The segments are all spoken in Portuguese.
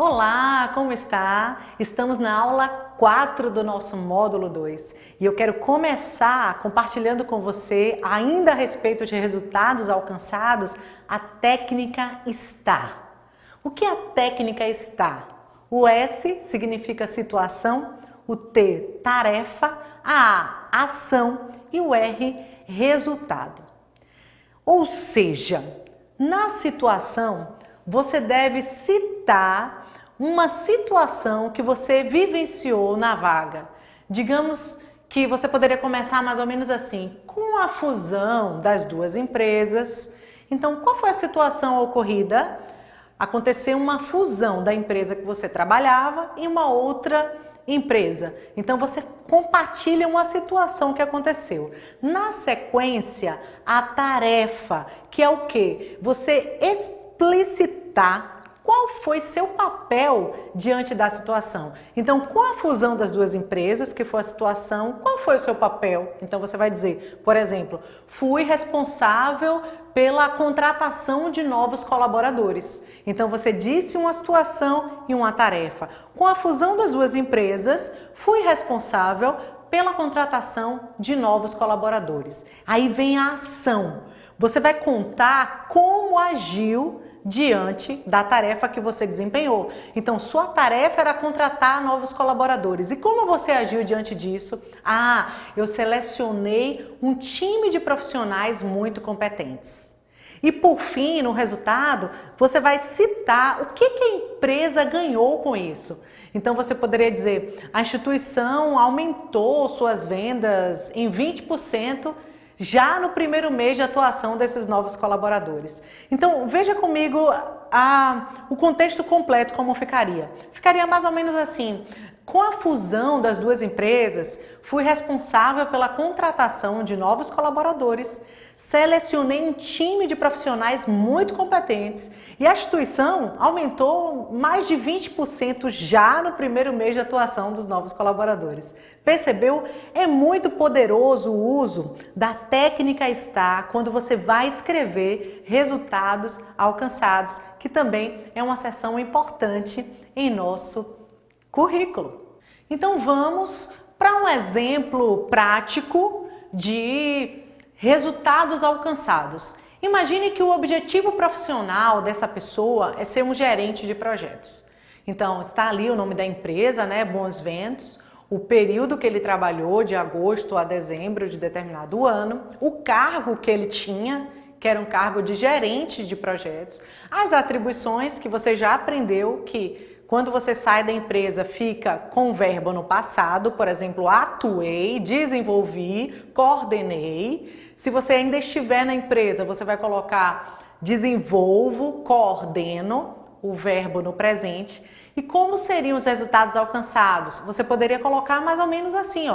Olá, como está? Estamos na aula 4 do nosso módulo 2 e eu quero começar compartilhando com você, ainda a respeito de resultados alcançados, a técnica STAR. O que é a técnica STAR? O S significa situação, o T, tarefa, a A, ação e o R, resultado. Ou seja, na situação, você deve citar uma situação que você vivenciou na vaga. Digamos que você poderia começar mais ou menos assim, com a fusão das duas empresas. Então, qual foi a situação ocorrida? Aconteceu uma fusão da empresa que você trabalhava e uma outra empresa. Então, você compartilha uma situação que aconteceu. Na sequência, a tarefa, que é o quê? Você explicitar qual foi seu papel diante da situação. Então, com a fusão das duas empresas, que foi a situação, qual foi o seu papel? Então, você vai dizer, por exemplo, fui responsável pela contratação de novos colaboradores. Então, você disse uma situação e uma tarefa. Com a fusão das duas empresas, fui responsável pela contratação de novos colaboradores. Aí vem a ação. Você vai contar como agiu diante da tarefa que você desempenhou. Então, sua tarefa era contratar novos colaboradores. E como você agiu diante disso? Eu selecionei um time de profissionais muito competentes. E por fim, no resultado, você vai citar o que a empresa ganhou com isso. Então, você poderia dizer, a instituição aumentou suas vendas em 20% já no primeiro mês de atuação desses novos colaboradores. Então, veja comigo o contexto completo como ficaria. Ficaria mais ou menos assim, com a fusão das duas empresas, fui responsável pela contratação de novos colaboradores, selecionei um time de profissionais muito competentes e a instituição aumentou mais de 20% já no primeiro mês de atuação dos novos colaboradores. Percebeu? É muito poderoso o uso da técnica STAR quando você vai escrever resultados alcançados, que também é uma seção importante em nosso currículo. Então vamos para um exemplo prático de resultados alcançados. Imagine que o objetivo profissional dessa pessoa é ser um gerente de projetos. Então está ali o nome da empresa, né? Bons Ventos, o período que ele trabalhou, de agosto a dezembro de determinado ano, o cargo que ele tinha, que era um cargo de gerente de projetos, as atribuições que você já aprendeu que quando você sai da empresa fica com o verbo no passado, por exemplo, atuei, desenvolvi, coordenei. Se você ainda estiver na empresa, você vai colocar desenvolvo, coordeno, o verbo no presente. E como seriam os resultados alcançados? Você poderia colocar mais ou menos assim,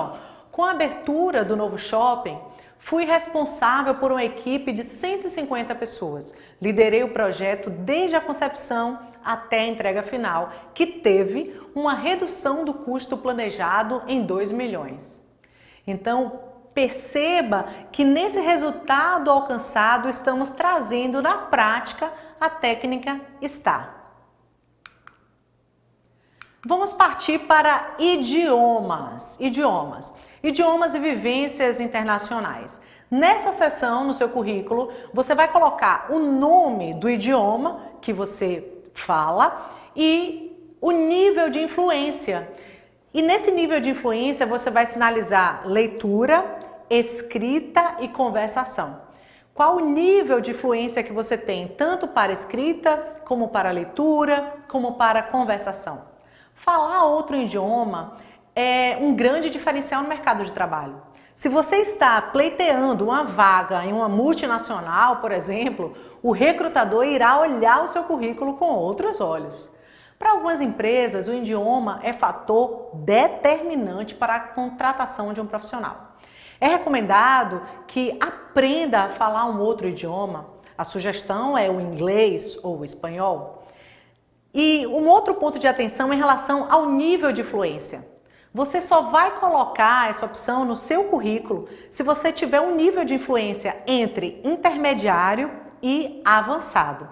com a abertura do novo shopping, fui responsável por uma equipe de 150 pessoas. Liderei o projeto desde a concepção até a entrega final, que teve uma redução do custo planejado em 2 milhões. Então, perceba que nesse resultado alcançado estamos trazendo na prática a técnica STAR. Vamos partir para idiomas. Idiomas e vivências internacionais. Nessa seção, no seu currículo, você vai colocar o nome do idioma que você fala e o nível de influência. E nesse nível de influência, você vai sinalizar leitura, escrita e conversação. Qual o nível de influência que você tem, tanto para escrita, como para leitura, como para conversação? Falar outro idioma é um grande diferencial no mercado de trabalho. Se você está pleiteando uma vaga em uma multinacional, por exemplo, o recrutador irá olhar o seu currículo com outros olhos. Para algumas empresas, o idioma é fator determinante para a contratação de um profissional. É recomendado que aprenda a falar um outro idioma. A sugestão é o inglês ou o espanhol. E um outro ponto de atenção em relação ao nível de fluência. Você só vai colocar essa opção no seu currículo se você tiver um nível de influência entre intermediário e avançado.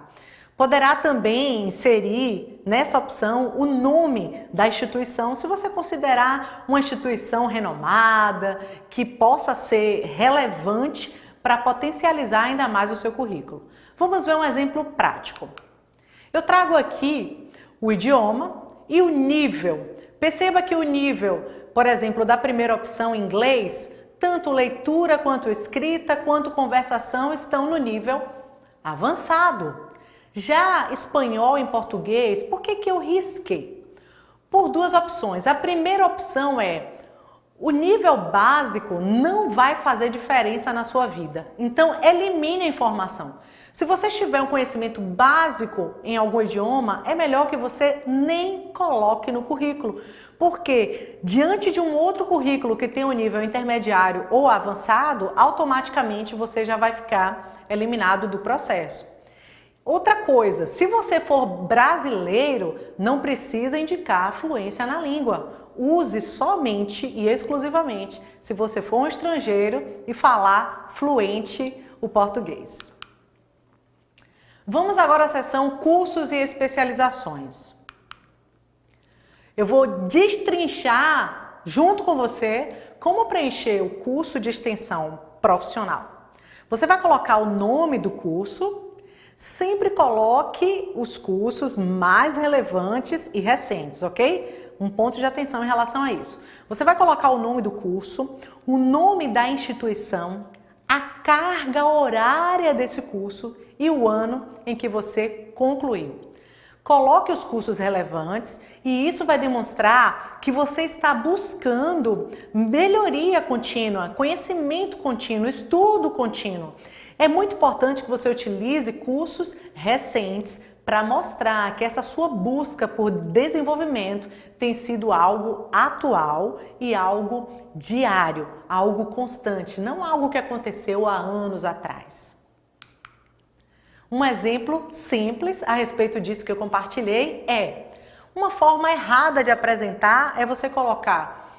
Poderá também inserir nessa opção o nome da instituição, se você considerar uma instituição renomada, que possa ser relevante para potencializar ainda mais o seu currículo. Vamos ver um exemplo prático. Eu trago aqui o idioma e o nível. Perceba que o nível, por exemplo, da primeira opção, inglês, tanto leitura quanto escrita, quanto conversação estão no nível avançado. Já espanhol em português, por que eu risquei? Por duas opções. A primeira opção é: o nível básico não vai fazer diferença na sua vida. Então, elimine a informação. Se você tiver um conhecimento básico em algum idioma, é melhor que você nem coloque no currículo. Porque, diante de um outro currículo que tem um nível intermediário ou avançado, automaticamente você já vai ficar eliminado do processo. Outra coisa, se você for brasileiro, não precisa indicar fluência na língua. Use somente e exclusivamente se você for um estrangeiro e falar fluente o português. Vamos agora à seção cursos e especializações. Eu vou destrinchar junto com você como preencher o curso de extensão profissional. Você vai colocar o nome do curso. Sempre coloque os cursos mais relevantes e recentes, ok? Um ponto de atenção em relação a isso. Você vai colocar o nome do curso, o nome da instituição, a carga horária desse curso e o ano em que você concluiu. Coloque os cursos relevantes e isso vai demonstrar que você está buscando melhoria contínua, conhecimento contínuo, estudo contínuo. É muito importante que você utilize cursos recentes para mostrar que essa sua busca por desenvolvimento tem sido algo atual e algo diário, algo constante, não algo que aconteceu há anos atrás. Um exemplo simples a respeito disso que eu compartilhei é: uma forma errada de apresentar é você colocar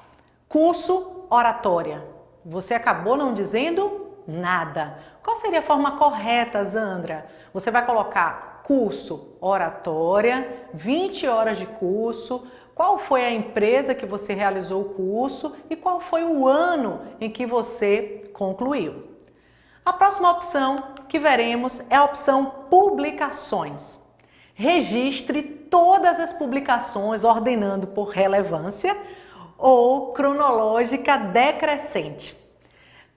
curso oratória. Você acabou não dizendo nada. Qual seria a forma correta, Zandra? Você vai colocar curso oratória, 20 horas de curso, qual foi a empresa que você realizou o curso e qual foi o ano em que você concluiu. A próxima opção que veremos é a opção publicações. Registre todas as publicações ordenando por relevância ou cronológica decrescente.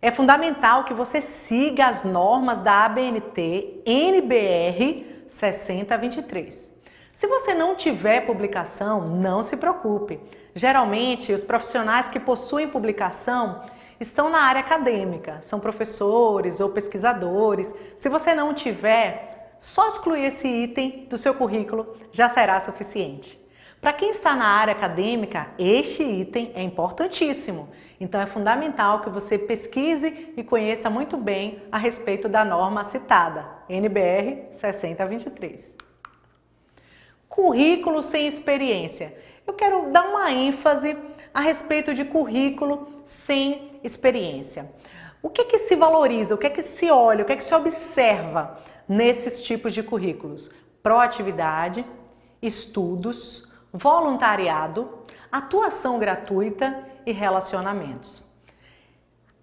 É fundamental que você siga as normas da ABNT NBR 6023. Se você não tiver publicação, não se preocupe. Geralmente, os profissionais que possuem publicação estão na área acadêmica, são professores ou pesquisadores. Se você não tiver, só excluir esse item do seu currículo já será suficiente. Para quem está na área acadêmica, este item é importantíssimo. Então é fundamental que você pesquise e conheça muito bem a respeito da norma citada, NBR 6023. Currículo sem experiência. Eu quero dar uma ênfase a respeito de currículo sem experiência. O que se valoriza, o que se olha, o que se observa nesses tipos de currículos? Proatividade, estudos, voluntariado, atuação gratuita e relacionamentos.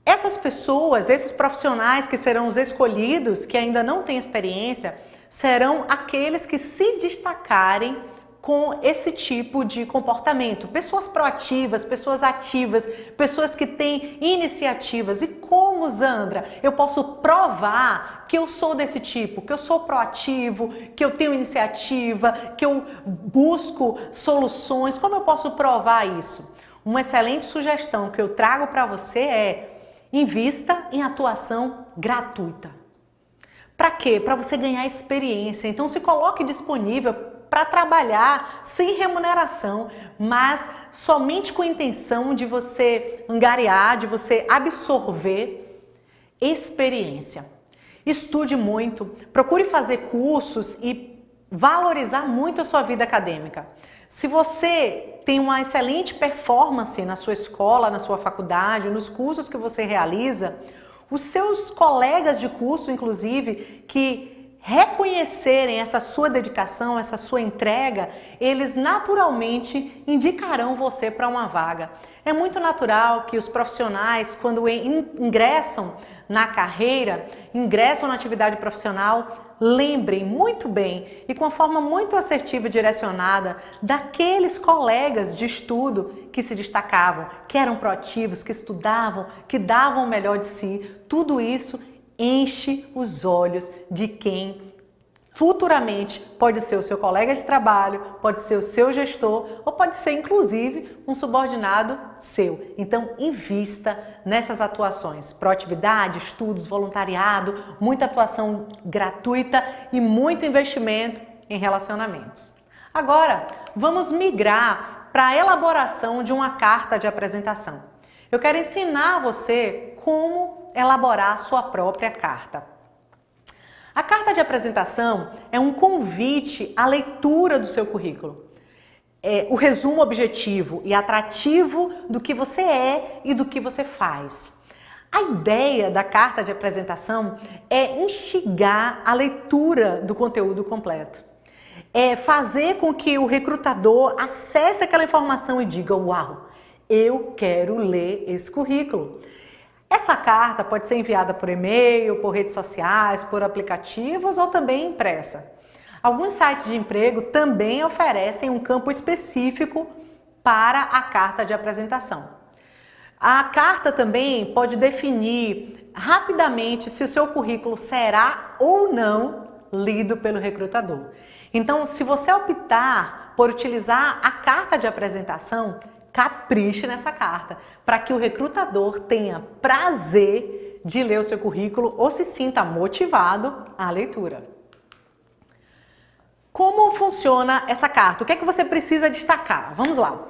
Essas pessoas, esses profissionais que serão os escolhidos, que ainda não têm experiência, serão aqueles que se destacarem com esse tipo de comportamento. Pessoas proativas, pessoas ativas, pessoas que têm iniciativas. E como, Zandra, eu posso provar que eu sou desse tipo, que eu sou proativo, que eu tenho iniciativa, que eu busco soluções? Como eu posso provar isso? Uma excelente sugestão que eu trago para você é: invista em atuação gratuita. Para quê? Para você ganhar experiência. Então se coloque disponível para trabalhar sem remuneração, mas somente com a intenção de você angariar, de você absorver experiência. Estude muito, procure fazer cursos e valorizar muito a sua vida acadêmica. Se você tem uma excelente performance na sua escola, na sua faculdade, nos cursos que você realiza, os seus colegas de curso, inclusive, que reconhecerem essa sua dedicação, essa sua entrega, eles naturalmente indicarão você para uma vaga. É muito natural que os profissionais, quando ingressam na carreira, ingressam na atividade profissional, lembrem muito bem e com forma muito assertiva e direcionada daqueles colegas de estudo que se destacavam, que eram proativos, que estudavam, que davam o melhor de si. Tudo isso enche os olhos de quem futuramente pode ser o seu colega de trabalho, pode ser o seu gestor ou pode ser inclusive um subordinado seu. Então invista nessas atuações, proatividade, estudos, voluntariado, muita atuação gratuita e muito investimento em relacionamentos. Agora vamos migrar para a elaboração de uma carta de apresentação. Eu quero ensinar você como elaborar sua própria carta. A carta de apresentação é um convite à leitura do seu currículo. É o resumo objetivo e atrativo do que você é e do que você faz. A ideia da carta de apresentação é instigar a leitura do conteúdo completo. É fazer com que o recrutador acesse aquela informação e diga: uau, eu quero ler esse currículo. Essa carta pode ser enviada por e-mail, por redes sociais, por aplicativos ou também impressa. Alguns sites de emprego também oferecem um campo específico para a carta de apresentação. A carta também pode definir rapidamente se o seu currículo será ou não lido pelo recrutador. Então, se você optar por utilizar a carta de apresentação, capriche nessa carta, para que o recrutador tenha prazer de ler o seu currículo ou se sinta motivado à leitura. Como funciona essa carta? O que é que você precisa destacar? Vamos lá.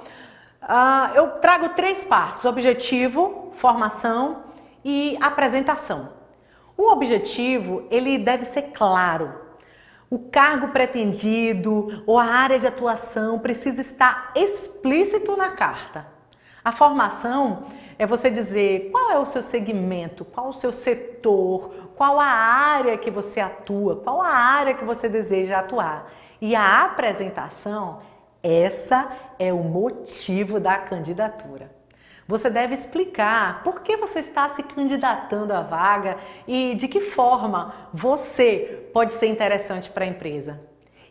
Eu trago 3 partes: objetivo, formação e apresentação. O objetivo, ele deve ser claro. O cargo pretendido ou a área de atuação precisa estar explícito na carta. A formação é você dizer qual é o seu segmento, qual o seu setor, qual a área que você atua, qual a área que você deseja atuar. E a apresentação, essa é o motivo da candidatura. Você deve explicar por que você está se candidatando à vaga e de que forma você pode ser interessante para a empresa.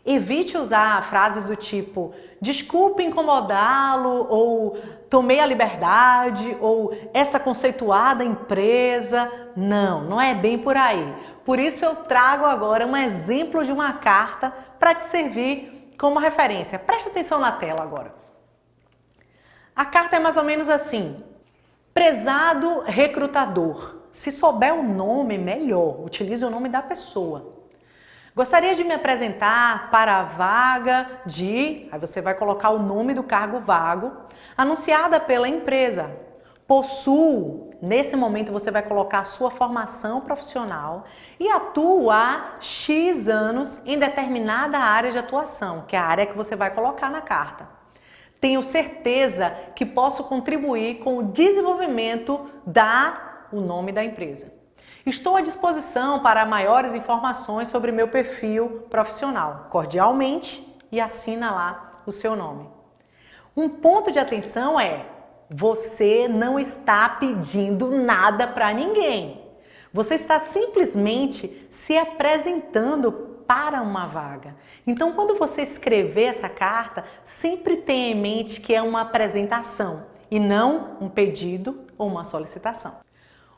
Evite usar frases do tipo desculpe incomodá-lo, ou tomei a liberdade, ou essa conceituada empresa. Não é bem por aí. Por isso eu trago agora um exemplo de uma carta para te servir como referência. Preste atenção na tela agora. A carta é mais ou menos assim: prezado recrutador. Se souber o nome, melhor. Utilize o nome da pessoa. Gostaria de me apresentar para a vaga de... Aí você vai colocar o nome do cargo vago, anunciada pela empresa. Possuo, nesse momento você vai colocar a sua formação profissional e atua há X anos em determinada área de atuação, que é a área que você vai colocar na carta. Tenho certeza que posso contribuir com o desenvolvimento o nome da empresa. Estou à disposição para maiores informações sobre meu perfil profissional. Cordialmente, e assina lá o seu nome. Um ponto de atenção é: você não está pedindo nada para ninguém. Você está simplesmente se apresentando para uma vaga. Então, quando você escrever essa carta, sempre tenha em mente que é uma apresentação e não um pedido ou uma solicitação.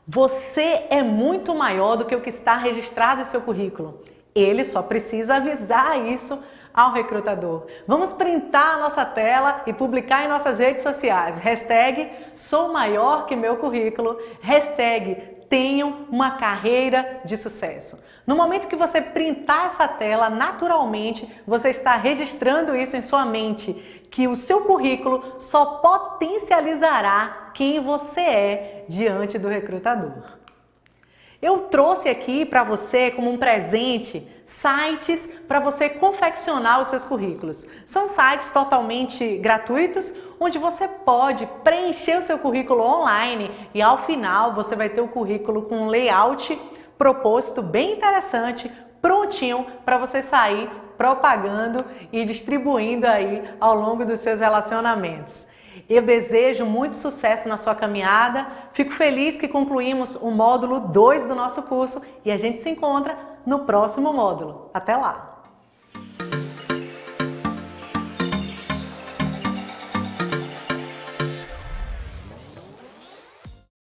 Você é muito maior do que o que está registrado em seu currículo. Ele só precisa avisar isso ao recrutador. Vamos printar a nossa tela e publicar em nossas redes sociais. Hashtag sou maior que meu currículo. Hashtag tenho uma carreira de sucesso. No momento que você printar essa tela, naturalmente você está registrando isso em sua mente, que o seu currículo só potencializará quem você é diante do recrutador. Eu trouxe aqui para você como um presente sites para você confeccionar os seus currículos. São sites totalmente gratuitos, onde você pode preencher o seu currículo online e ao final você vai ter o currículo com um layout proposto bem interessante, prontinho para você sair propagando e distribuindo aí ao longo dos seus relacionamentos. Eu desejo muito sucesso na sua caminhada, fico feliz que concluímos o módulo 2 do nosso curso e a gente se encontra no próximo módulo. Até lá!